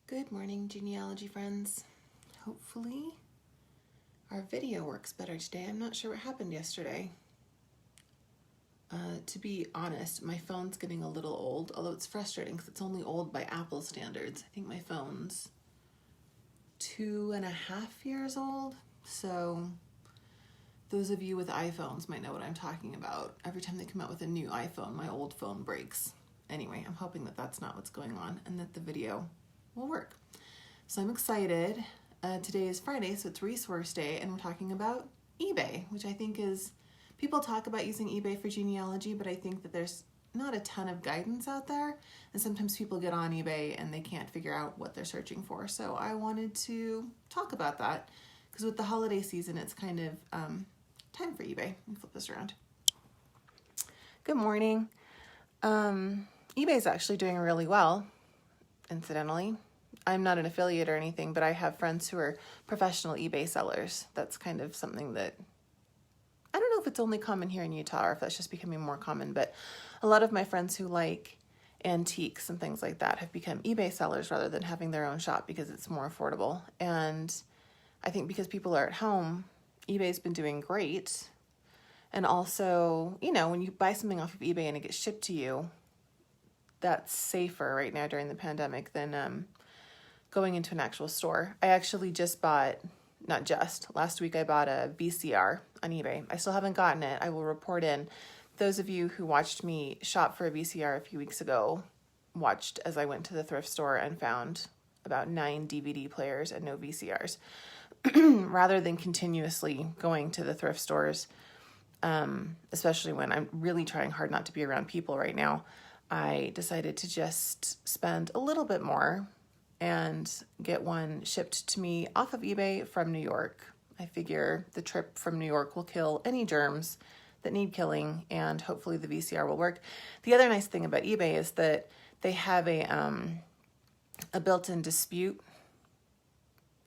Good morning, genealogy friends. Hopefully our video works better today. I'm not sure what happened yesterday. To be honest, my phone's getting a little old, although it's frustrating because it's only old by Apple standards. I think my phone's 2.5 years old. So those of you with iPhones might know what I'm talking about. Every time they come out with a new iPhone, my old phone breaks. Anyway, I'm hoping that that's not what's going on and that the video will work. So I'm excited. Today is Friday, so it's Resource Day, and we're talking about eBay, which I think is, people talk about using eBay for genealogy, but I think that there's not a ton of guidance out there, and sometimes people get on eBay and they can't figure out what they're searching for. So I wanted to talk about that, because with the holiday season, it's kind of time for eBay. Let me flip this around. Good morning. eBay is actually doing really well, incidentally. I'm not an affiliate or anything, but I have friends who are professional eBay sellers. That's kind of something that, I don't know if it's only common here in Utah or if that's just becoming more common, but a lot of my friends who like antiques and things like that have become eBay sellers rather than having their own shop because it's more affordable. And I think because people are at home, eBay's been doing great. And also, you know, when you buy something off of eBay and it gets shipped to you, that's safer right now during the pandemic than going into an actual store. I actually just bought, last week I bought a VCR on eBay. I still haven't gotten it. I will report in. Those of you who watched me shop for a VCR a few weeks ago watched as I went to the thrift store and found about 9 DVD players and no VCRs. Rather than continuously going to the thrift stores, especially when I'm really trying hard not to be around people right now, I decided to just spend a little bit more and get one shipped to me off of eBay from New York. I figure the trip from New York will kill any germs that need killing, and hopefully the VCR will work. The other nice thing about eBay is that they have a built-in dispute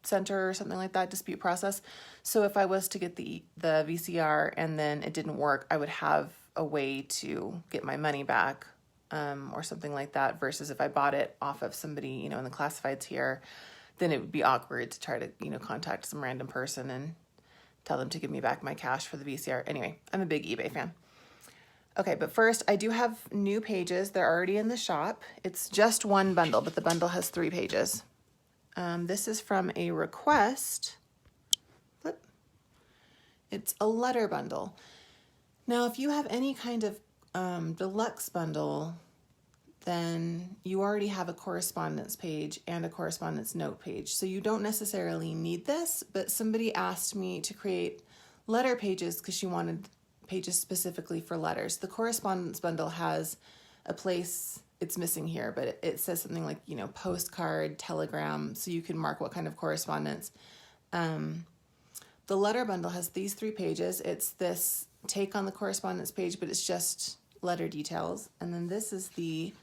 center or something like that, dispute process. So if I was to get the VCR and then it didn't work, I would have a way to get my money back. Or something like that, versus if I bought it off of somebody, you know, in the classifieds here, then it would be awkward to try to, you know, contact some random person and tell them to give me back my cash for the VCR. Anyway, I'm a big eBay fan. Okay, but first, I do have new pages. They're already in the shop. It's just one bundle, but the bundle has 3 pages. This is from a request. Flip. It's a letter bundle. Now, if you have any kind of deluxe bundle, then you already have a correspondence page and a correspondence note page. So you don't necessarily need this, but somebody asked me to create letter pages because she wanted pages specifically for letters. The correspondence bundle has a place, it's missing here, but it says something like, you know, postcard, telegram, so you can mark what kind of correspondence. The letter bundle has these 3 pages. It's this take on the correspondence page, but it's just letter details. And then this is the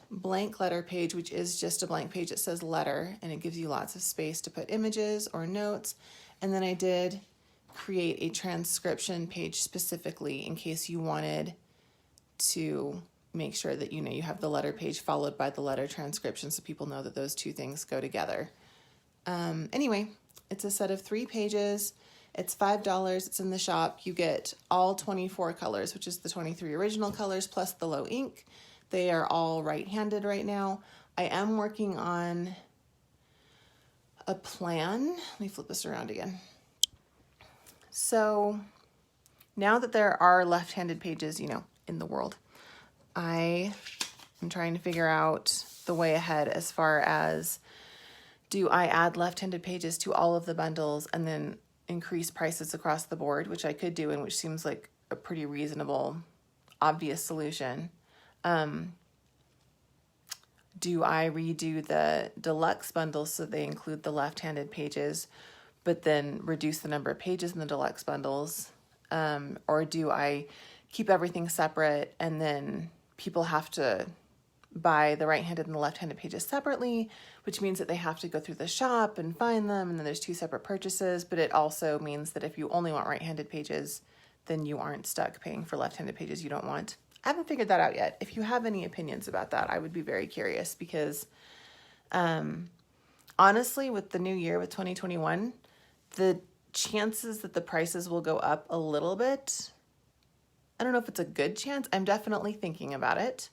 blank letter page, which is just a blank page that says letter, and it gives you lots of space to put images or notes. And then I did create a transcription page specifically in case you wanted to make sure that, you know, you have the letter page followed by the letter transcription so people know that those 2 things go together. Anyway, it's a set of 3 pages. It's $5. It's in the shop. You get all 24 colors, which is the 23 original colors plus the low ink. They are all right-handed right now. I am working on a plan. Let me flip this around again. So now that there are left-handed pages, you know, in the world, I am trying to figure out the way ahead as far as, do I add left-handed pages to all of the bundles and then increase prices across the board, which I could do, and which seems like a pretty reasonable, obvious solution. Do I redo the deluxe bundles so they include the left-handed pages, but then reduce the number of pages in the deluxe bundles? Or do I keep everything separate and then people have to buy the right-handed and the left-handed pages separately, which means that they have to go through the shop and find them, and then there's 2 separate purchases, but it also means that if you only want right-handed pages, then you aren't stuck paying for left-handed pages you don't want. I haven't figured that out yet. If you have any opinions about that, I would be very curious, because honestly, with the new year, with 2021, the chances that the prices will go up a little bit, I don't know if it's a good chance. I'm definitely thinking about it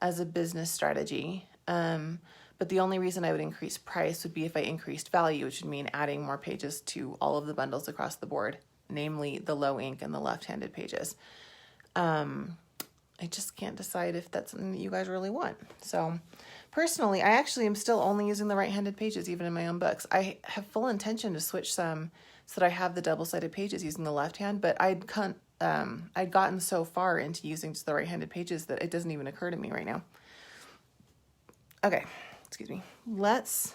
as a business strategy. But the only reason I would increase price would be if I increased value, which would mean adding more pages to all of the bundles across the board, namely the low ink and the left-handed pages. I just can't decide if that's something that you guys really want. So personally, I actually am still only using the right-handed pages, even in my own books. I have full intention to switch some so that I have the double-sided pages using the left hand, but I'd gotten so far into using just the right-handed pages that it doesn't even occur to me right now. Okay, excuse me. Let's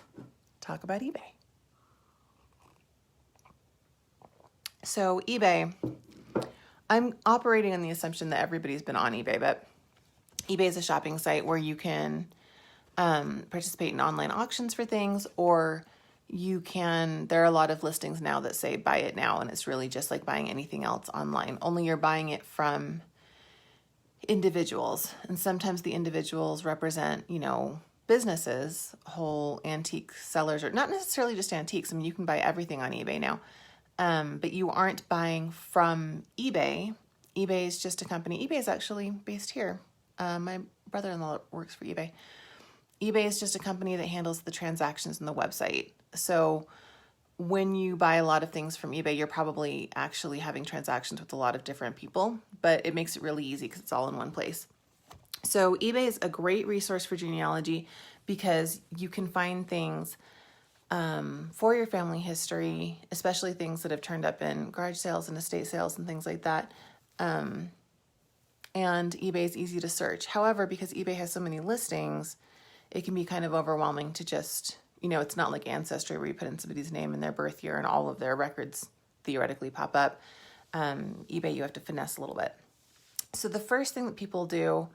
talk about eBay. So eBay, I'm operating on the assumption that everybody's been on eBay, but eBay is a shopping site where you can participate in online auctions for things, or there are a lot of listings now that say buy it now, and it's really just like buying anything else online, only you're buying it from individuals. And sometimes the individuals represent, businesses, whole antique sellers, or not necessarily just antiques. I mean, you can buy everything on eBay now. But you aren't buying from eBay. eBay is just a company. eBay is actually based here. My brother-in-law works for eBay. eBay is just a company that handles the transactions on the website. So when you buy a lot of things from eBay, you're probably actually having transactions with a lot of different people, but it makes it really easy because it's all in one place. So eBay is a great resource for genealogy because you can find things for your family history, especially things that have turned up in garage sales and estate sales and things like that. And eBay is easy to search. However, because eBay has so many listings, it can be kind of overwhelming to just, it's not like Ancestry where you put in somebody's name and their birth year and all of their records theoretically pop up. eBay, you have to finesse a little bit. So the first thing that people do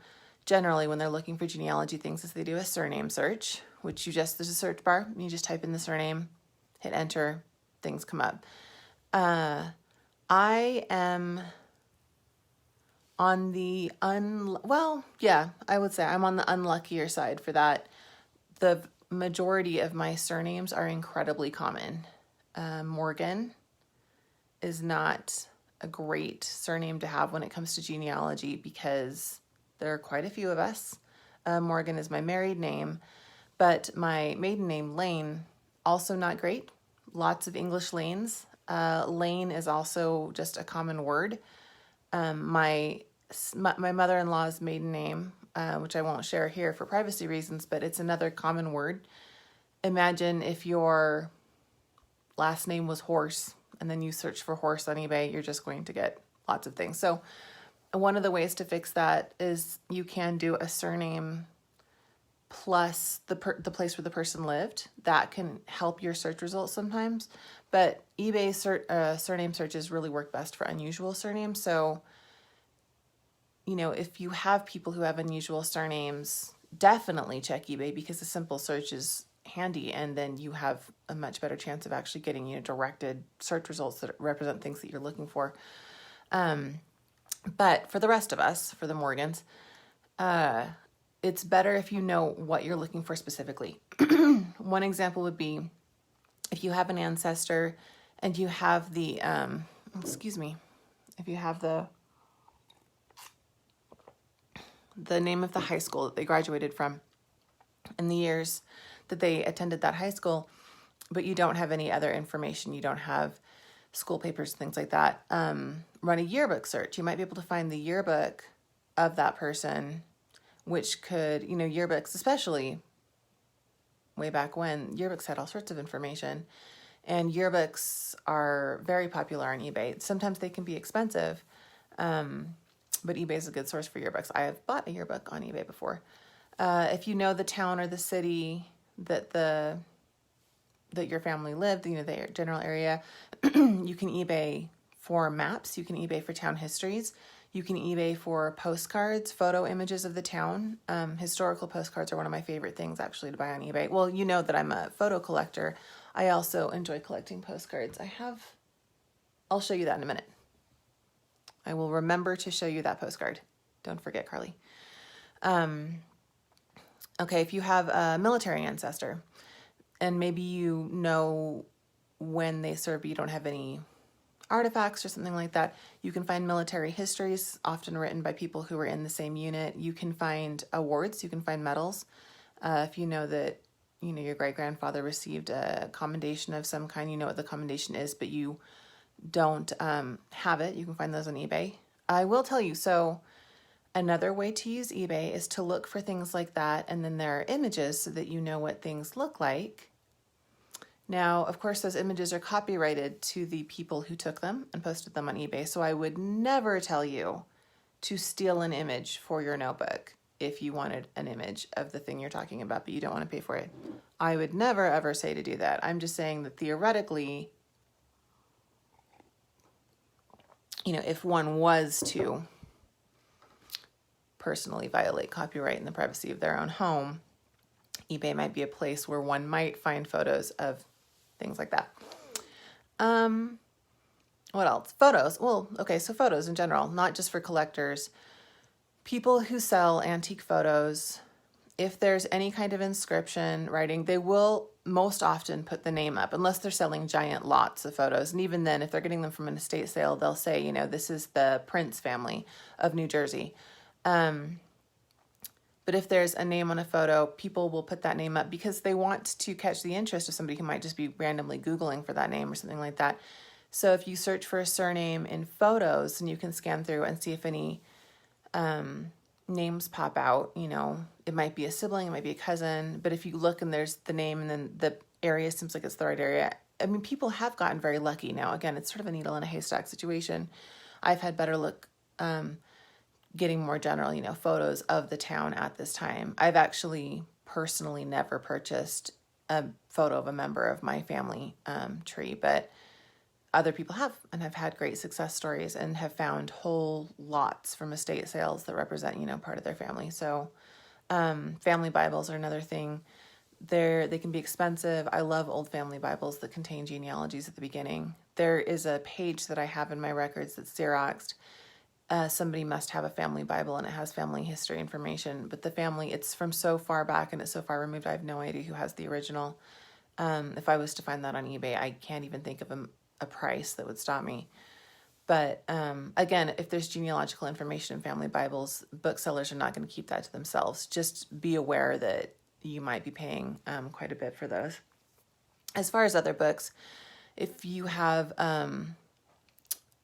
generally when they're looking for genealogy things is they do a surname search, which there's a search bar. You just type in the surname, hit enter, things come up. I am on the I would say I'm on the unluckier side for that. The majority of my surnames are incredibly common. Morgan is not a great surname to have when it comes to genealogy because there are quite a few of us. Morgan is my married name, but my maiden name, Lane, also not great. Lots of English lanes. Lane is also just a common word. My mother-in-law's maiden name, which I won't share here for privacy reasons, but it's another common word. Imagine if your last name was Horse, and then you search for horse on eBay, you're just going to get lots of things. So one of the ways to fix that is you can do a surname plus the place where the person lived. That can help your search results sometimes. But eBay surname searches really work best for unusual surnames. So, if you have people who have unusual surnames, definitely check eBay because a simple search is handy, and then you have a much better chance of actually getting directed search results that represent things that you're looking for. But for the rest of us, for the Morgans, it's better if you know what you're looking for specifically. One example would be if you have an ancestor and you have the, if you have the name of the high school that they graduated from and the years that they attended that high school, but you don't have any other information, you don't have school papers, things like that, run a yearbook search. You might be able to find the yearbook of that person, which could, yearbooks, especially way back when, yearbooks had all sorts of information, and yearbooks are very popular on eBay. Sometimes they can be expensive, but eBay is a good source for yearbooks. I have bought a yearbook on eBay before. If you know the town or the city that your family lived, the general area, you can eBay for maps, you can eBay for town histories, you can eBay for postcards, photo images of the town. Historical postcards are one of my favorite things actually to buy on eBay. Well, you know that I'm a photo collector. I also enjoy collecting postcards. I'll show you that in a minute. I will remember to show you that postcard. Don't forget, Carly. Okay, if you have a military ancestor, and maybe you know when they served, but you don't have any artifacts or something like that. You can find military histories, often written by people who were in the same unit. You can find awards, you can find medals. If you know that, your great-grandfather received a commendation of some kind, you know what the commendation is, but you don't have it, you can find those on eBay. I will tell you, so another way to use eBay is to look for things like that, and then there are images so that you know what things look like. Now, of course, those images are copyrighted to the people who took them and posted them on eBay, so I would never tell you to steal an image for your notebook if you wanted an image of the thing you're talking about, but you don't want to pay for it. I would never, ever say to do that. I'm just saying that theoretically, if one was to personally violate copyright in the privacy of their own home, eBay might be a place where one might find photos of things like that. What else? Photos. Well, okay, so photos in general, not just for collectors. People who sell antique photos, if there's any kind of inscription writing, they will most often put the name up, unless they're selling giant lots of photos. And even then, if they're getting them from an estate sale, they'll say, this is the Prince family of New Jersey. But if there's a name on a photo, people will put that name up because they want to catch the interest of somebody who might just be randomly Googling for that name or something like that. So if you search for a surname in photos, and you can scan through and see if any names pop out, it might be a sibling, it might be a cousin, but if you look and there's the name and then the area seems like it's the right area, people have gotten very lucky now. Again, it's sort of a needle in a haystack situation. I've had better luck getting more general, photos of the town at this time. I've actually personally never purchased a photo of a member of my family tree, but other people have, and have had great success stories and have found whole lots from estate sales that represent, part of their family. So family Bibles are another thing. They can be expensive. I love old family Bibles that contain genealogies at the beginning. There is a page that I have in my records that's Xeroxed. Somebody must have a family Bible, and it has family history information, but the family, it's from so far back and it's so far removed, I have no idea who has the original. If I was to find that on eBay, I can't even think of a price that would stop me. But again, if there's genealogical information in family Bibles, booksellers are not going to keep that to themselves. Just be aware that you might be paying quite a bit for those. As far as other books, if you have,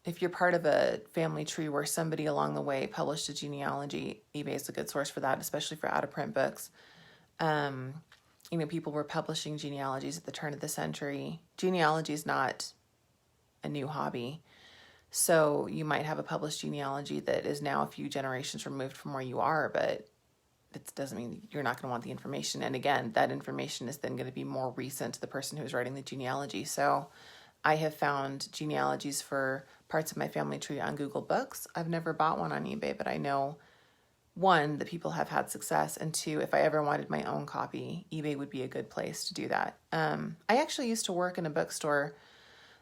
if you're part of a family tree where somebody along the way published a genealogy, eBay is a good source for that, especially for out-of-print books. People were publishing genealogies at the turn of the century. Genealogy is not a new hobby. So you might have a published genealogy that is now a few generations removed from where you are, but it doesn't mean you're not going to want the information. And again, that information is then going to be more recent to the person who's writing the genealogy. So I have found genealogies for parts of my family tree on Google Books. I've never bought one on eBay, but I know, one, that people have had success, and two, if I ever wanted my own copy, eBay would be a good place to do that. I actually used to work in a bookstore.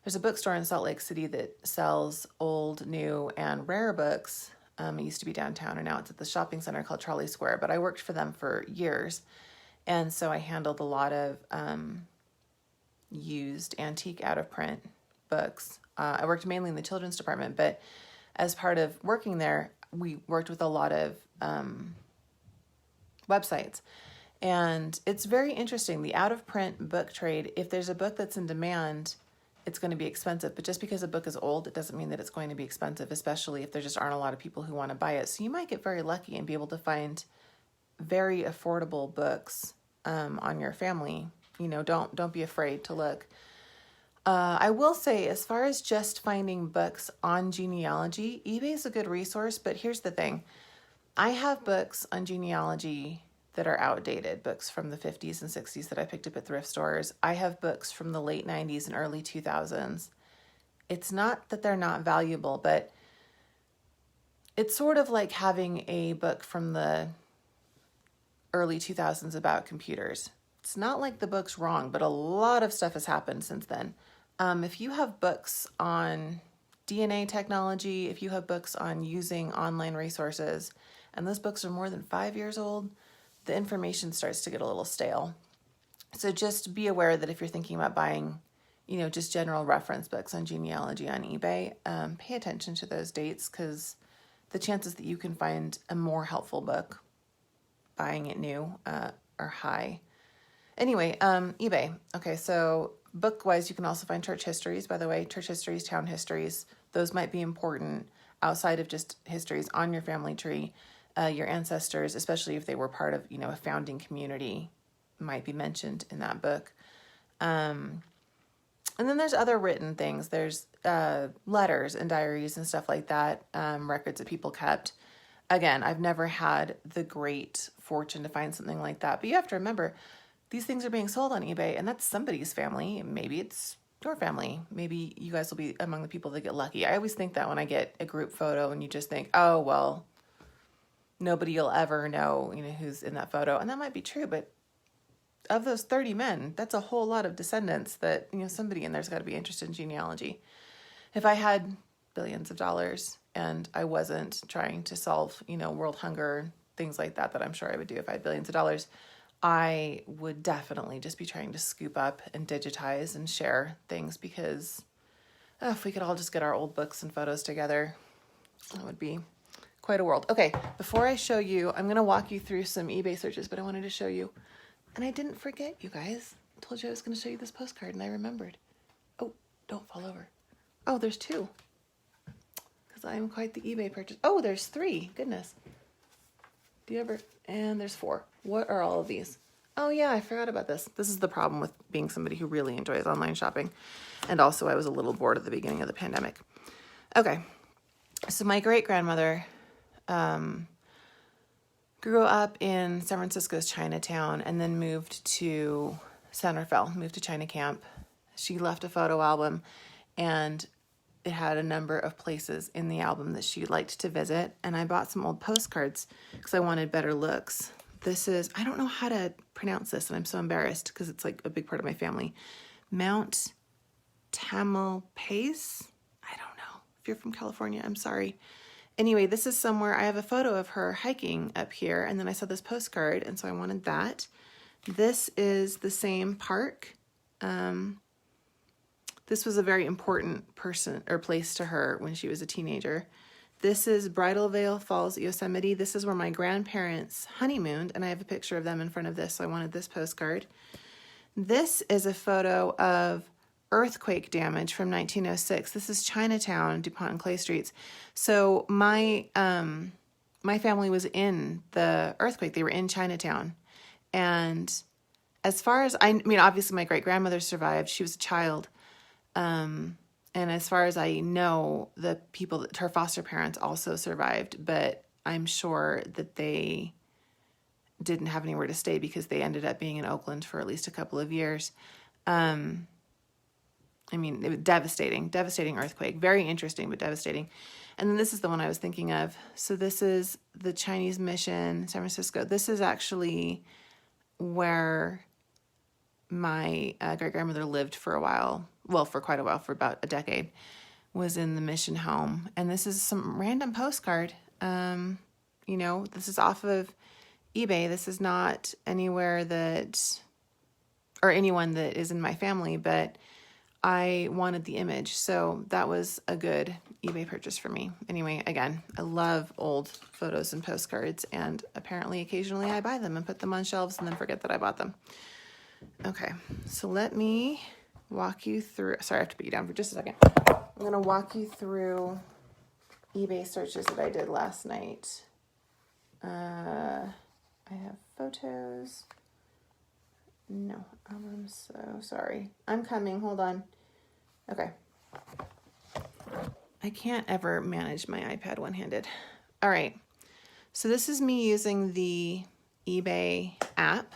There's a bookstore in Salt Lake City that sells old, new, and rare books. It used to be downtown, and now it's at the shopping center called Trolley Square, but I worked for them for years, and so I handled a lot of used antique out-of-print books. I worked mainly in the children's department, but as part of working there, we worked with a lot of websites. And it's very interesting. The out-of-print book trade, if there's a book that's in demand, it's going to be expensive. But just because a book is old, it doesn't mean that it's going to be expensive, especially if there just aren't a lot of people who want to buy it. So you might get very lucky and be able to find very affordable books on your family. Don't be afraid to look. I will say, as far as just finding books on genealogy, eBay is a good resource, but here's the thing. I have books on genealogy that are outdated, books from the 50s and 60s that I picked up at thrift stores. I have books from the late 90s and early 2000s. It's not that they're not valuable, but it's sort of like having a book from the early 2000s about computers. It's not like the book's wrong, but a lot of stuff has happened since then. If you have books on DNA technology, if you have books on using online resources, and those books are more than 5 years old, the information starts to get a little stale. So just be aware that if you're thinking about buying, just general reference books on genealogy on eBay, pay attention to those dates, because the chances that you can find a more helpful book buying it new are high. Anyway, eBay. Okay, so book-wise, you can also find church histories, by the way, church histories, town histories. Those might be important outside of just histories on your family tree. Your ancestors, especially if they were part of, a founding community, might be mentioned in that book. And then there's other written things. There's letters and diaries and stuff like that, records that people kept. Again, I've never had the great fortune to find something like that. But you have to remember, these things are being sold on eBay, and that's somebody's family. Maybe it's your family. Maybe you guys will be among the people that get lucky. I always think that when I get a group photo and you just think, oh, well, nobody will ever know, who's in that photo. And that might be true, but of those 30 men, that's a whole lot of descendants that, somebody in there's got to be interested in genealogy. If I had billions of dollars and I wasn't trying to solve, world hunger, things like that I'm sure I would do if I had billions of dollars, I would definitely just be trying to scoop up and digitize and share things, because if we could all just get our old books and photos together, that would be quite a world. Okay, before I show you, I'm going to walk you through some eBay searches, but I wanted to show you. And I didn't forget, you guys. I told you I was going to show you this postcard, and I remembered. Oh, don't fall over. Oh, there's 2. Because I'm quite the eBay purchase. Oh, there's 3. Goodness. Do you ever... And there's 4. What are all of these? Oh, yeah, I forgot about this. This is the problem with being somebody who really enjoys online shopping. And also, I was a little bored at the beginning of the pandemic. Okay. So my great-grandmother... grew up in San Francisco's Chinatown and then moved to San Rafael, moved to China Camp. She left a photo album, and it had a number of places in the album that she liked to visit. And I bought some old postcards because I wanted better looks. This is, I don't know how to pronounce this, and I'm so embarrassed because it's like a big part of my family. Mount Tamalpais? I don't know. If you're from California, I'm sorry. Anyway, this is somewhere, I have a photo of her hiking up here, and then I saw this postcard, and so I wanted that. This is the same park. This was a very important person or place to her when she was a teenager. This is Bridal Veil Falls, Yosemite. This is where my grandparents honeymooned, and I have a picture of them in front of this, so I wanted this postcard. This is a photo of earthquake damage from 1906. This is Chinatown, DuPont and Clay Streets. So my family was in the earthquake. They were in Chinatown. And as far as I mean, obviously my great-grandmother survived. She was a child. And as far as I know, the people that her foster parents also survived, but I'm sure that they didn't have anywhere to stay because they ended up being in Oakland for at least a couple of years. I mean, it was devastating earthquake. Very interesting, but devastating. And then this is the one I was thinking of. So this is the Chinese Mission, San Francisco. This is actually where my great-grandmother lived for a while. Well, for quite a while, for about a decade, was in the mission home. And this is some random postcard. This is off of eBay. This is not anywhere that, or anyone that is in my family, but I wanted the image, so that was a good eBay purchase for me. Anyway, again, I love old photos and postcards, and apparently occasionally I buy them and put them on shelves and then forget that I bought them. Okay, so let me walk you through, sorry, I have to put you down for just a second. I'm going to walk you through eBay searches that I did last night. I have photos. No, I'm so sorry. I'm coming. Hold on. Okay. I can't ever manage my iPad one-handed. All right. So this is me using the eBay app.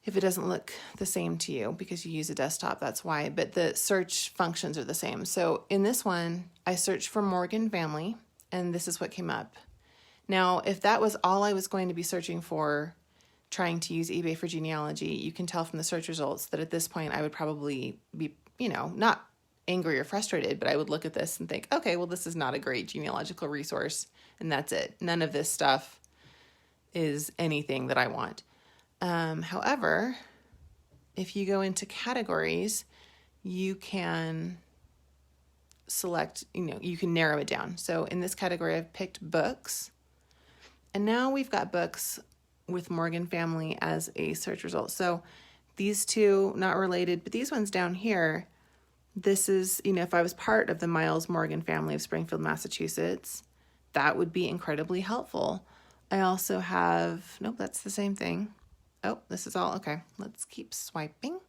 If it doesn't look the same to you because you use a desktop, that's why. But the search functions are the same. So in this one, I searched for Morgan family, and this is what came up. Now, if that was all I was going to be searching for, trying to use eBay for genealogy, you can tell from the search results that at this point I would probably be, not angry or frustrated, but I would look at this and think, okay, well, this is not a great genealogical resource, and that's it. None of this stuff is anything that I want. However, if you go into categories, you can select, you can narrow it down. So in this category, I've picked books. And now we've got books with Morgan family as a search result. So these two, not related, but these ones down here, this is, if I was part of the Miles Morgan family of Springfield, Massachusetts, that would be incredibly helpful. I also have, nope, that's the same thing. Oh, this is all, okay, let's keep swiping.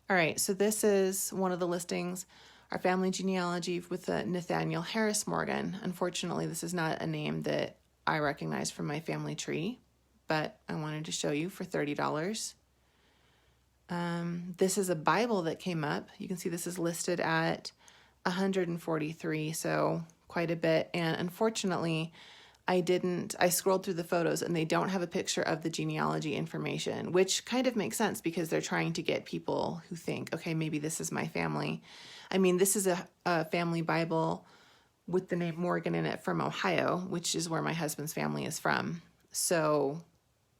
All right, so this is one of the listings, our family genealogy with Nathaniel Harris Morgan. Unfortunately, this is not a name that I recognize from my family tree, but I wanted to show you for $30. This is a Bible that came up. You can see this is listed at $143, so quite a bit. And unfortunately, I scrolled through the photos and they don't have a picture of the genealogy information, which kind of makes sense because they're trying to get people who think, okay, maybe this is my family. I mean, this is a family Bible with the name Morgan in it from Ohio, which is where my husband's family is from. So,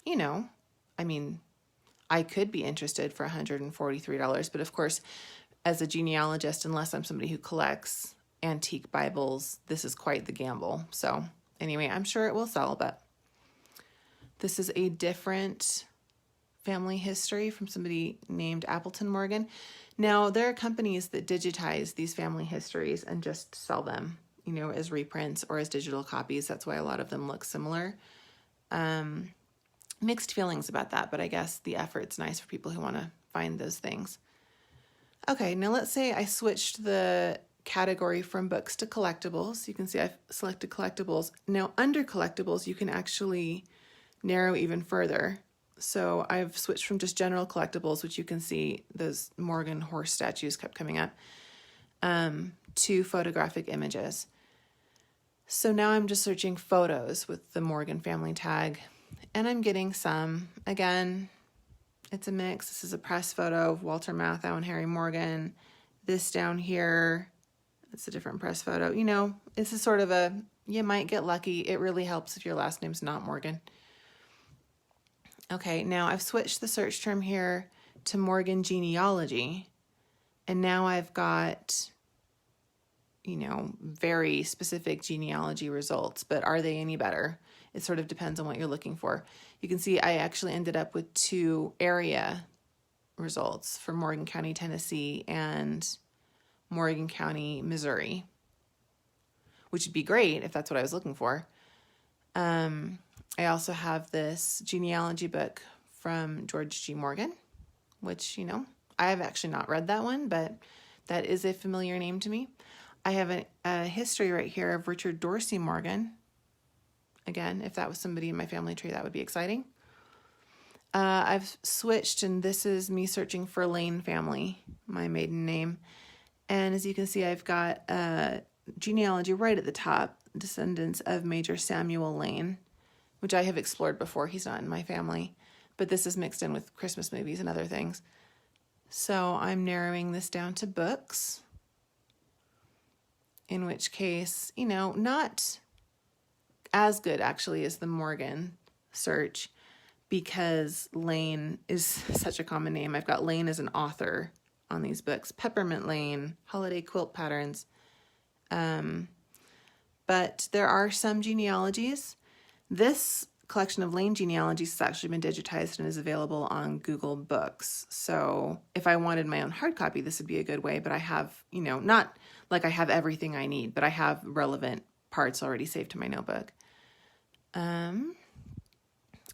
I mean, I could be interested for $143, but of course, as a genealogist, unless I'm somebody who collects antique Bibles, this is quite the gamble. So anyway, I'm sure it will sell, but this is a different family history from somebody named Appleton Morgan. Now, there are companies that digitize these family histories and just sell them, as reprints or as digital copies. That's why a lot of them look similar. Mixed feelings about that, but I guess the effort's nice for people who want to find those things. Okay, now let's say I switched the category from books to collectibles. You can see I've selected collectibles. Now under collectibles, you can actually narrow even further. So I've switched from just general collectibles, which you can see those Morgan horse statues kept coming up, to photographic images. So now I'm just searching photos with the Morgan family tag, and I'm getting some. Again, it's a mix. This is a press photo of Walter Matthau and Harry Morgan. This down here, it's a different press photo. This is sort of you might get lucky. It really helps if your last name's not Morgan. Okay, now I've switched the search term here to Morgan genealogy, and now I've got, very specific genealogy results, but are they any better? It sort of depends on what you're looking for. You can see I actually ended up with 2 area results for Morgan County, Tennessee and Morgan County, Missouri, which would be great if that's what I was looking for. I also have this genealogy book from George G. Morgan, which, I have actually not read that one, but that is a familiar name to me. I have a history right here of Richard Dorsey Morgan. Again, if that was somebody in my family tree, that would be exciting. I've switched, and this is me searching for Lane family, my maiden name. And as you can see, I've got a genealogy right at the top, descendants of Major Samuel Lane, which I have explored before. He's not in my family, but this is mixed in with Christmas movies and other things. So I'm narrowing this down to books, in which case, not as good actually as the Morgan search, because Lane is such a common name. I've got Lane as an author on these books. Peppermint Lane, Holiday Quilt Patterns. But there are some genealogies. This collection of Lane genealogies has actually been digitized and is available on Google Books. So if I wanted my own hard copy, this would be a good way, but I have, not like I have everything I need, but I have relevant parts already saved to my notebook.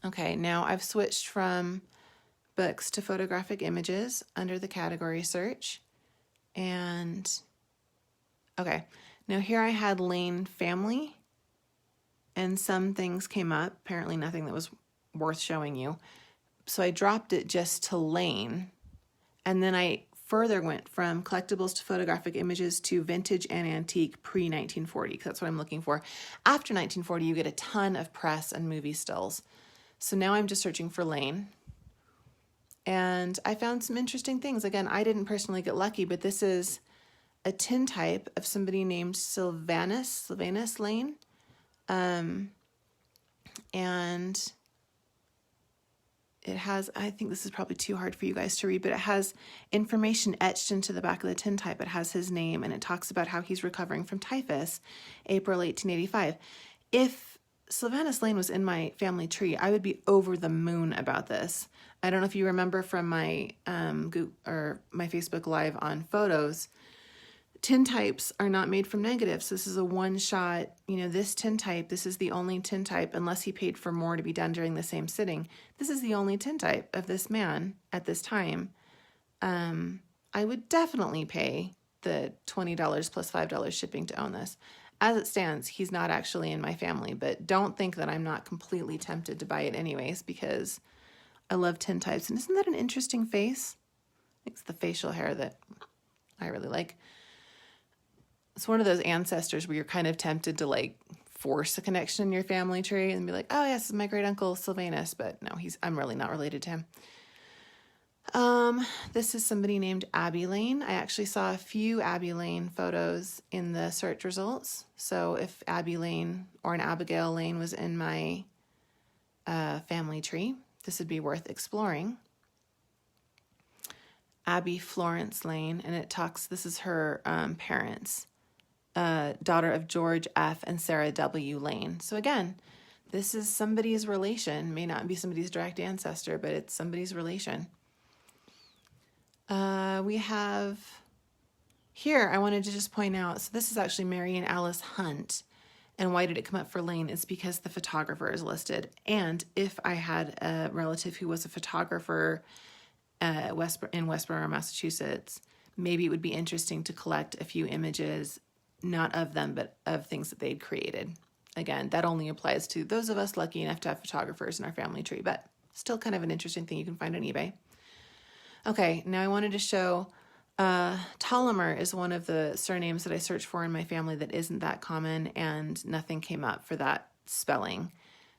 Okay, now I've switched from books to photographic images under the category search. And okay, now here I had Lane family, and some things came up, apparently nothing that was worth showing you. So I dropped it just to Lane, and then I further went from collectibles to photographic images to vintage and antique pre-1940, because that's what I'm looking for. After 1940, you get a ton of press and movie stills. So now I'm just searching for Lane, and I found some interesting things. Again, I didn't personally get lucky, but this is a tintype of somebody named Sylvanus Lane. And it has, I think this is probably too hard for you guys to read, but it has information etched into the back of the tintype. It has his name, and it talks about how he's recovering from typhus, April 1885. If Sylvanus Lane was in my family tree, I would be over the moon about this. I don't know if you remember from my my Facebook Live on photos, tintypes are not made from negatives. This is a one-shot, this tintype, this is the only tintype, unless he paid for more to be done during the same sitting. This is the only tintype of this man at this time. I would definitely pay the $20 plus $5 shipping to own this. As it stands, he's not actually in my family, but don't think that I'm not completely tempted to buy it anyways, because I love tintypes. And isn't that an interesting face? It's the facial hair that I really like. It's one of those ancestors where you're kind of tempted to like force a connection in your family tree and be like, oh yes, this is my great uncle Sylvanus, but no, I'm really not related to him. This is somebody named Abby Lane. I actually saw a few Abby Lane photos in the search results. So if Abby Lane or an Abigail Lane was in my family tree, this would be worth exploring. Abby Florence Lane, and this is her parents. Daughter of George F. and Sarah W. Lane. So again, this is somebody's relation. May not be somebody's direct ancestor, but it's somebody's relation. We have here, I wanted to just point out, so this is actually Mary and Alice Hunt. And why did it come up for Lane? It's because the photographer is listed. And if I had a relative who was a photographer in Westborough, Massachusetts, maybe it would be interesting to collect a few images, not of them, but of things that they'd created. Again, that only applies to those of us lucky enough to have photographers in our family tree, but still kind of an interesting thing you can find on eBay. Okay, now I wanted to show Tolomer is one of the surnames that I searched for in my family that isn't that common, and nothing came up for that spelling.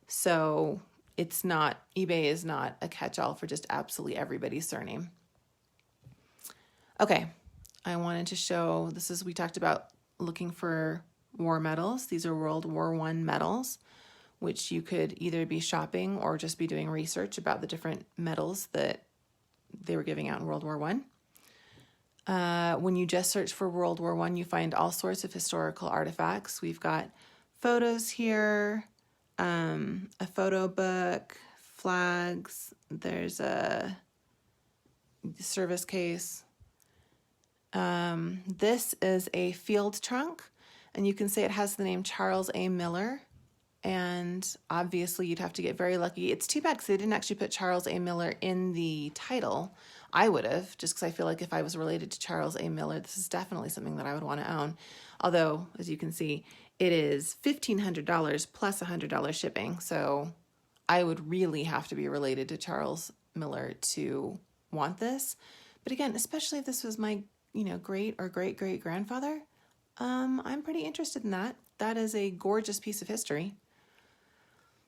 So eBay is not a catch-all for just absolutely everybody's surname. Okay, I wanted to show, we talked about looking for war medals. These are World War I medals, which you could either be shopping or just be doing research about the different medals that they were giving out in World War I. When you just search for World War I, you find all sorts of historical artifacts. We've got photos here, a photo book, flags, there's a service case. This is a field trunk, and you can say it has the name Charles A. Miller, and obviously you'd have to get very lucky. It's too bad because they didn't actually put Charles A. Miller in the title. I would have, just because I feel like if I was related to Charles A. Miller, this is definitely something that I would want to own. Although, as you can see, it is $1,500 plus $100 shipping, so I would really have to be related to Charles Miller to want this. But again, especially if this was my great or great great grandfather, I'm pretty interested in that. That is a gorgeous piece of history.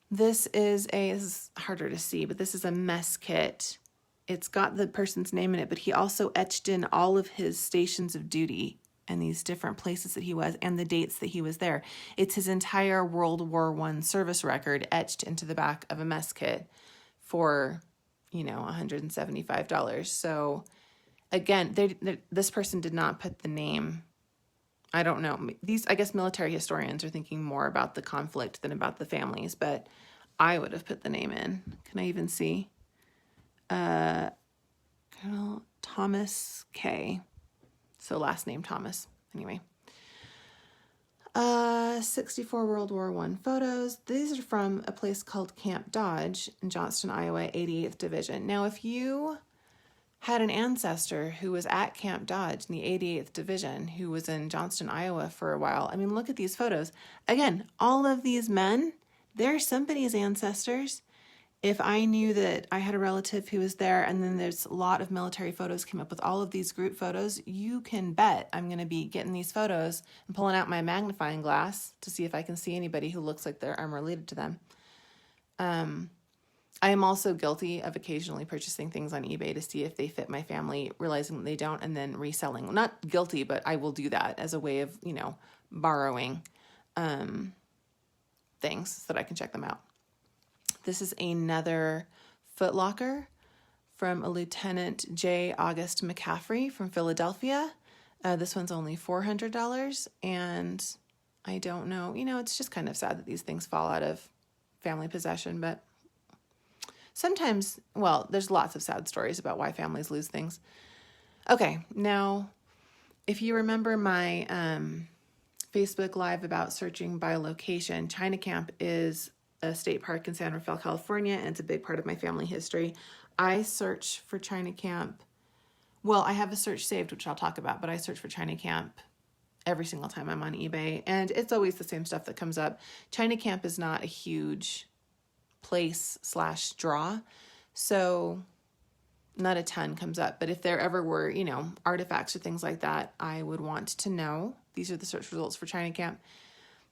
This is harder to see, but this is a mess kit. It's got the person's name in it, but he also etched in all of his stations of duty and these different places that he was and the dates that he was there. It's his entire World War I service record etched into the back of a mess kit for, $175. So again, this person did not put the name. I don't know. I guess military historians are thinking more about the conflict than about the families, but I would have put the name in. Can I even see? Colonel Thomas K. So last name Thomas. Anyway. 64 World War I photos. These are from a place called Camp Dodge in Johnston, Iowa, 88th Division. Now, if you had an ancestor who was at Camp Dodge in the 88th Division, who was in Johnston, Iowa for a while, I mean, look at these photos. Again, all of these men, they're somebody's ancestors. If I knew that I had a relative who was there, and then there's a lot of military photos came up with all of these group photos, you can bet I'm going to be getting these photos and pulling out my magnifying glass to see if I can see anybody who looks like I'm related to them. I am also guilty of occasionally purchasing things on eBay to see if they fit my family, realizing that they don't, and then reselling. Well, not guilty, but I will do that as a way of,, you know, borrowing things so that I can check them out. This is another Foot Locker from a Lieutenant J. August McCaffrey from Philadelphia. This one's only $400, and I don't know, it's just kind of sad that these things fall out of family possession, but sometimes, well, there's lots of sad stories about why families lose things. Okay, now, if you remember my Facebook Live about searching by location, China Camp is a state park in San Rafael, California, and it's a big part of my family history. I search for China Camp. Well, I have a search saved, which I'll talk about, but I search for China Camp every single time I'm on eBay, and it's always the same stuff that comes up. China Camp is not a huge place/draw, so not a ton comes up. But if there ever were, artifacts or things like that, I would want to know. These are the search results for China Camp.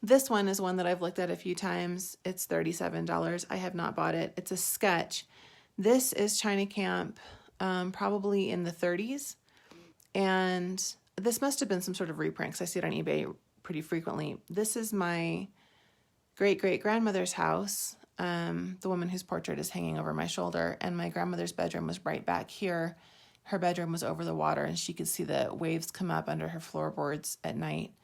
This one is one that I've looked at a few times. It's $37. I have not bought it. It's a sketch. This is China Camp, probably in the 30s. And this must have been some sort of reprint because I see it on eBay pretty frequently. This is my great-great-grandmother's house. The woman whose portrait is hanging over my shoulder, and my grandmother's bedroom was right back here. Her bedroom was over the water, and she could see the waves come up under her floorboards at night.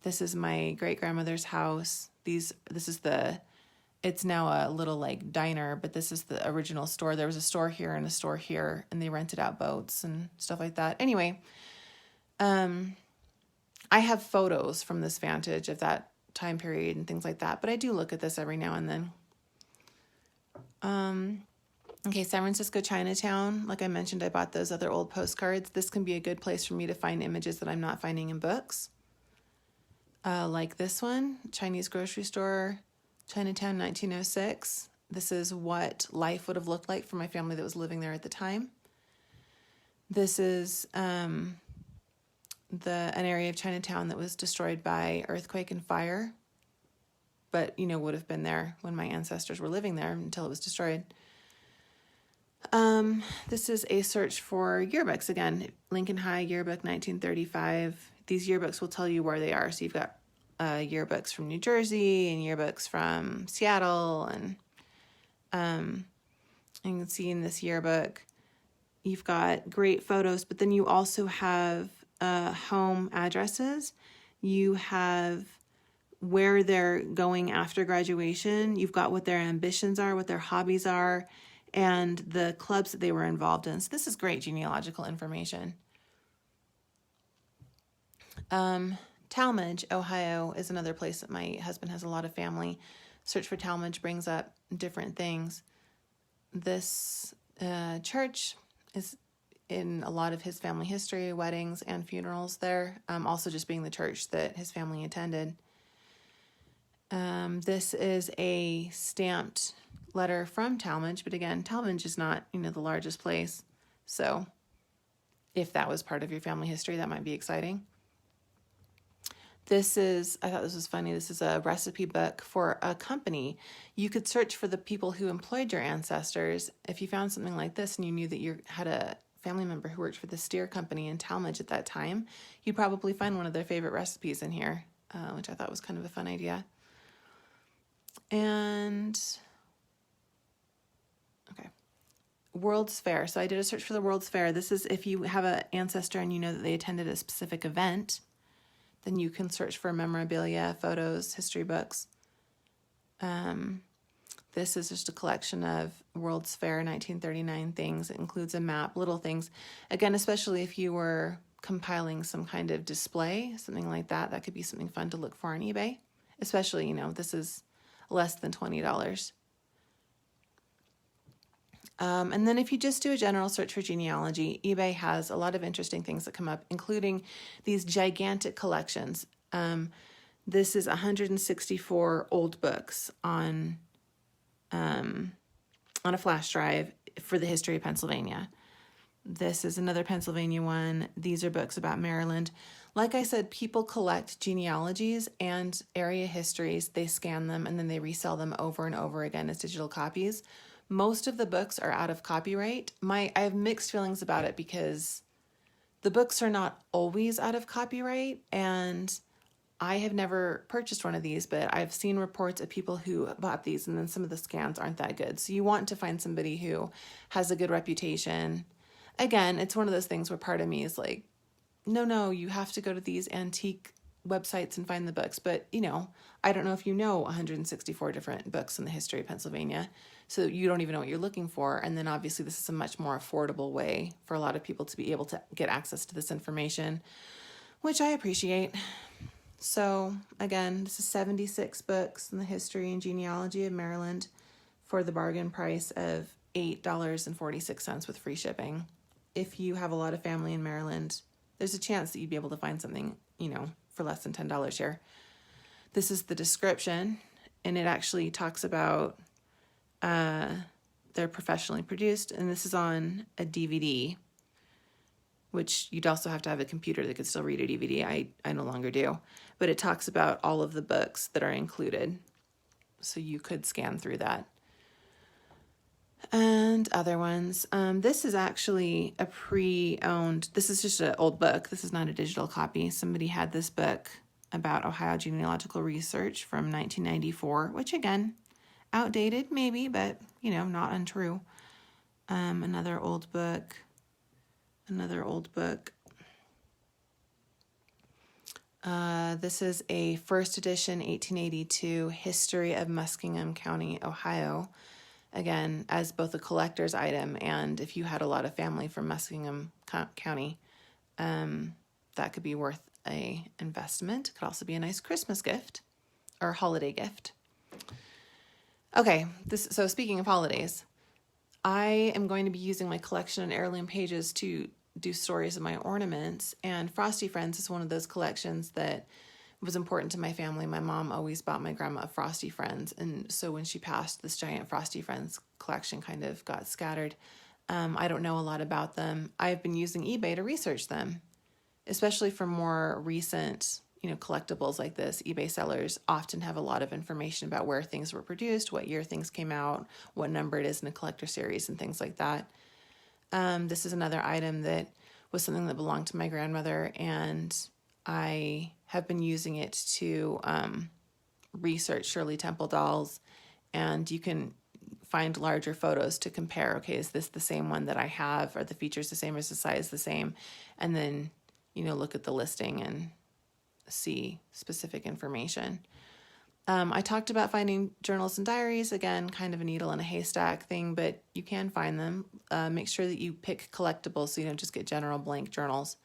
This is my great-grandmother's house. It's now a little like diner, but this is the original store. There was a store here and a store here, and they rented out boats and stuff like that. Anyway, I have photos from this vantage of that time period and things like that, but I do look at this every now and then. Okay, San Francisco Chinatown. Like I mentioned, I bought those other old postcards. This can be a good place for me to find images that I'm not finding in books. Like this one, Chinese grocery store, Chinatown, 1906. This is what life would have looked like for my family that was living there at the time. This is an area of Chinatown that was destroyed by earthquake and fire, but, would have been there when my ancestors were living there until it was destroyed. This is a search for yearbooks. Again, Lincoln High Yearbook, 1935. These yearbooks will tell you where they are. So you've got yearbooks from New Jersey and yearbooks from Seattle. And you can see in this yearbook, you've got great photos, but then you also have home addresses. You have where they're going after graduation. You've got what their ambitions are, what their hobbies are, and the clubs that they were involved in. So this is great genealogical information. Talmadge, Ohio is another place that my husband has a lot of family. Search for Talmadge brings up different things. This church is in a lot of his family history, weddings and funerals there. Also just being the church that his family attended. This is a stamped letter from Talmadge, but again, Talmadge is not, the largest place. So if that was part of your family history, that might be exciting. I thought this was funny. This is a recipe book for a company. You could search for the people who employed your ancestors. If you found something like this and you knew that you had a family member who worked for the steer company in Talmadge at that time, you'd probably find one of their favorite recipes in here, which I thought was kind of a fun idea. And, okay, World's Fair. So I did a search for the World's Fair. This is if you have an ancestor and you know that they attended a specific event, then you can search for memorabilia, photos, history books. This is just a collection of World's Fair 1939 things. It includes a map, little things. Again, especially if you were compiling some kind of display, something like that, that could be something fun to look for on eBay. Especially, this is less than $20. And then if you just do a general search for genealogy, eBay has a lot of interesting things that come up, including these gigantic collections. This is 164 old books on a flash drive for the history of Pennsylvania. This is another Pennsylvania one. These are books about Maryland. Like I said, people collect genealogies and area histories. They scan them and then they resell them over and over again as digital copies. Most of the books are out of copyright. I have mixed feelings about it because the books are not always out of copyright, and I have never purchased one of these, but I've seen reports of people who bought these and then some of the scans aren't that good. So you want to find somebody who has a good reputation. Again, it's one of those things where part of me is like, no, you have to go to these antique websites and find the books. But, I don't know if you know 164 different books in the history of Pennsylvania. So you don't even know what you're looking for. And then obviously this is a much more affordable way for a lot of people to be able to get access to this information, which I appreciate. So again, this is 76 books in the history and genealogy of Maryland for the bargain price of $8.46 with free shipping. If you have a lot of family in Maryland, there's a chance that you'd be able to find something, for less than $10 here. This is the description, and it actually talks about they're professionally produced, and this is on a DVD, which you'd also have to have a computer that could still read a DVD. I no longer do. But it talks about all of the books that are included, so you could scan through that. And other ones. This is actually a pre-owned, this is just an old book. This is not a digital copy. Somebody had this book about Ohio genealogical research from 1994, which again, outdated maybe, but not untrue. Another old book. This is a first edition 1882 History of Muskingum County, Ohio. Again, as both a collector's item and if you had a lot of family from Muskingum County, that could be worth a investment. It could also be a nice Christmas gift or holiday gift. Okay, so speaking of holidays, I am going to be using my collection of heirloom pages to do stories of my ornaments, and Frosty Friends is one of those collections that was important to my family. My mom always bought my grandma a Frosty Friends, and so when she passed, this giant Frosty Friends collection kind of got scattered. I don't know a lot about them. I've been using eBay to research them, especially for more recent, collectibles like this. eBay sellers often have a lot of information about where things were produced, what year things came out, what number it is in a collector series, and things like that. This is another item that was something that belonged to my grandmother, and I have been using it to research Shirley Temple dolls, and you can find larger photos to compare. Okay, is this the same one that I have? Are the features the same? Is the size the same? And then, look at the listing and see specific information. I talked about finding journals and diaries. Again, kind of a needle in a haystack thing, but you can find them. Make sure that you pick collectibles so you don't just get general blank journals.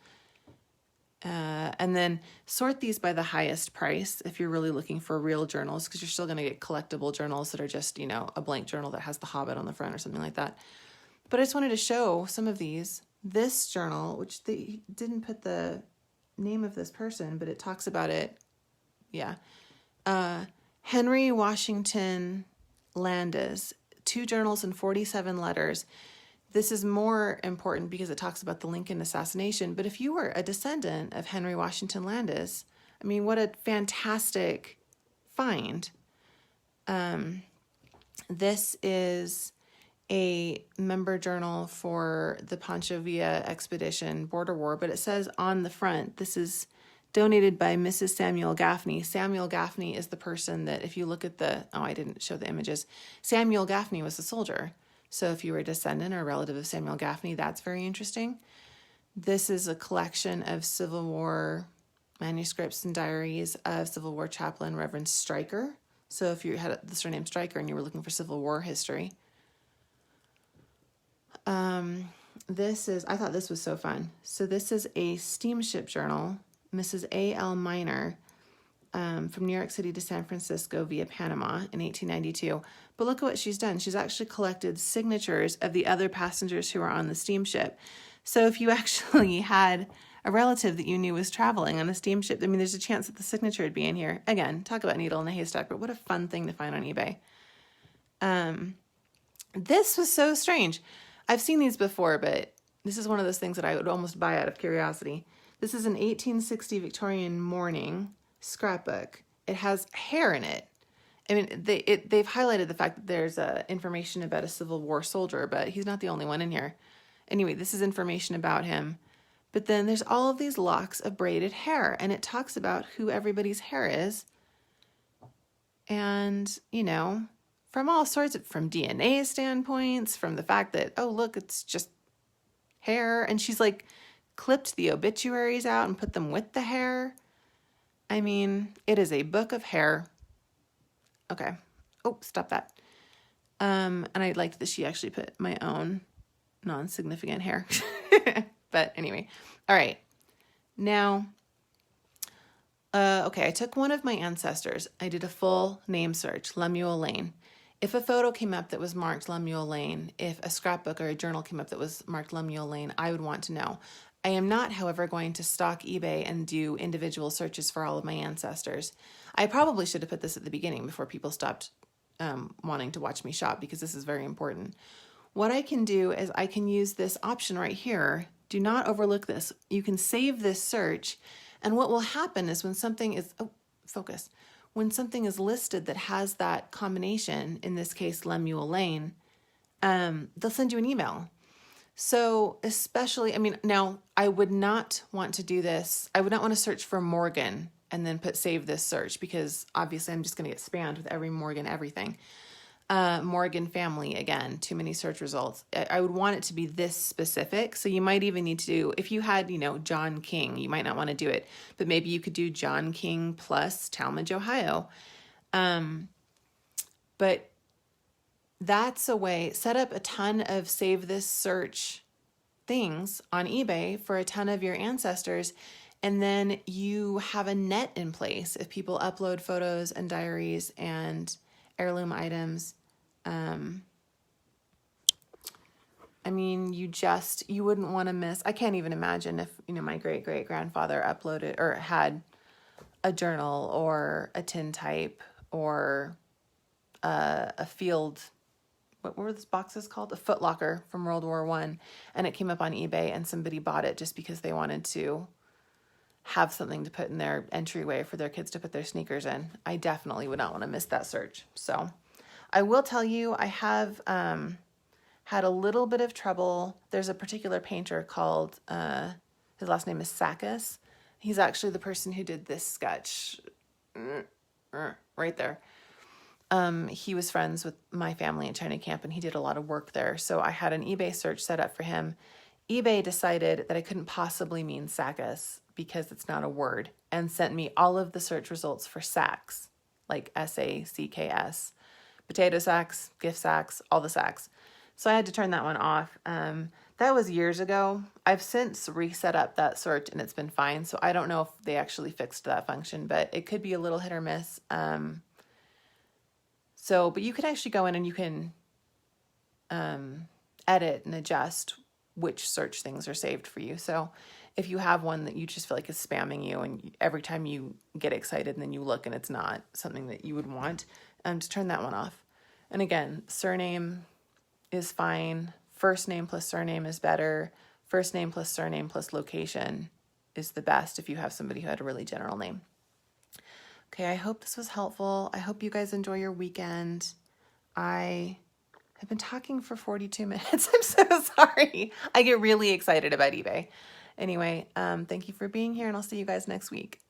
And then sort these by the highest price if you're really looking for real journals, because you're still going to get collectible journals that are just, a blank journal that has the Hobbit on the front or something like that. But I just wanted to show some of these. This journal, which they didn't put the name of this person, but it talks about it. Yeah. Henry Washington Landis, 2 journals and 47 letters. This is more important because it talks about the Lincoln assassination. But if you were a descendant of Henry Washington Landis, what a fantastic find. This is a member journal for the Pancho Villa expedition border war, but it says on the front, this is donated by Mrs. Samuel Gaffney. Samuel Gaffney is the person that, if you look at I didn't show the images. Samuel Gaffney was a soldier. So if you were a descendant or a relative of Samuel Gaffney, that's very interesting. This is a collection of Civil War manuscripts and diaries of Civil War chaplain Reverend Stryker. So if you had the surname Stryker and you were looking for Civil War history. I thought this was so fun. So this is a Steamship Journal, Mrs. A.L. Miner, from New York City to San Francisco via Panama in 1892. But look at what she's done. She's actually collected signatures of the other passengers who were on the steamship. So if you actually had a relative that you knew was traveling on a steamship, there's a chance that the signature would be in here. Again, talk about needle in a haystack, but what a fun thing to find on eBay. This was so strange. I've seen these before, but this is one of those things that I would almost buy out of curiosity. This is an 1860 Victorian mourning scrapbook. It has hair in it. They've highlighted the fact that there's information about a Civil War soldier, but he's not the only one in here. Anyway, this is information about him. But then there's all of these locks of braided hair, and it talks about who everybody's hair is. And, you know, from all sorts of, from DNA standpoints, from the fact that, oh, look, it's just hair. And she's like clipped the obituaries out and put them with the hair. I mean, it is a book of hair. Okay. Oh, stop that. And I liked that she actually put my own non-significant hair. But anyway, all right. Now, okay, I took one of my ancestors. I did a full name search, Lemuel Lane. If a photo came up that was marked Lemuel Lane, if a scrapbook or a journal came up that was marked Lemuel Lane, I would want to know. I am not, however, going to stalk eBay and do individual searches for all of my ancestors. I probably should have put this at the beginning before people stopped wanting to watch me shop, because this is very important. What I can do is I can use this option right here. Do not overlook this. You can save this search, and what will happen is when something is, when something is listed that has that combination, in this case Lemuel Lane, they'll send you an email. So especially, I mean, now I would not want to do this. I would not want to search for Morgan and then put save this search, because obviously I'm just going to get spammed with every Morgan everything. Morgan family, again, too many search results. I would want it to be this specific. So you might even need to do, if you had, you know, John King, you might not want to do it, but maybe you could do John King plus Talmadge, Ohio. But that's a way, set up a ton of save this search things on eBay for a ton of your ancestors. And then you have a net in place if people upload photos and diaries and heirloom items. I mean, you wouldn't want to miss. I can't even imagine if, you know, my great-great-grandfather uploaded or had a journal or a tintype or a field, what were those boxes called? A footlocker from World War I. And it came up on eBay and somebody bought it just because they wanted to have something to put in their entryway for their kids to put their sneakers in. I definitely would not want to miss that search. So I will tell you, I have had a little bit of trouble. There's a particular painter called, his last name is Sakis. He's actually the person who did this sketch right there. He was friends with my family in China Camp, and he did a lot of work there. So I had an eBay search set up for him. eBay decided that I couldn't possibly mean Sakis because it's not a word, and sent me all of the search results for sacks, like SACKS, potato sacks, gift sacks, all the sacks. So I had to turn that one off. That was years ago. I've since reset up that search and it's been fine. So I don't know if they actually fixed that function, but it could be a little hit or miss. But you can actually go in and you can edit and adjust which search things are saved for you. So if you have one that you just feel like is spamming you, and every time you get excited and then you look and it's not something that you would want, to turn that one off. And again, surname is fine. First name plus surname is better. First name plus surname plus location is the best if you have somebody who had a really general name. Okay, I hope this was helpful. I hope you guys enjoy your weekend. I have been talking for 42 minutes. I'm so sorry. I get really excited about eBay. Anyway, thank you for being here, and I'll see you guys next week.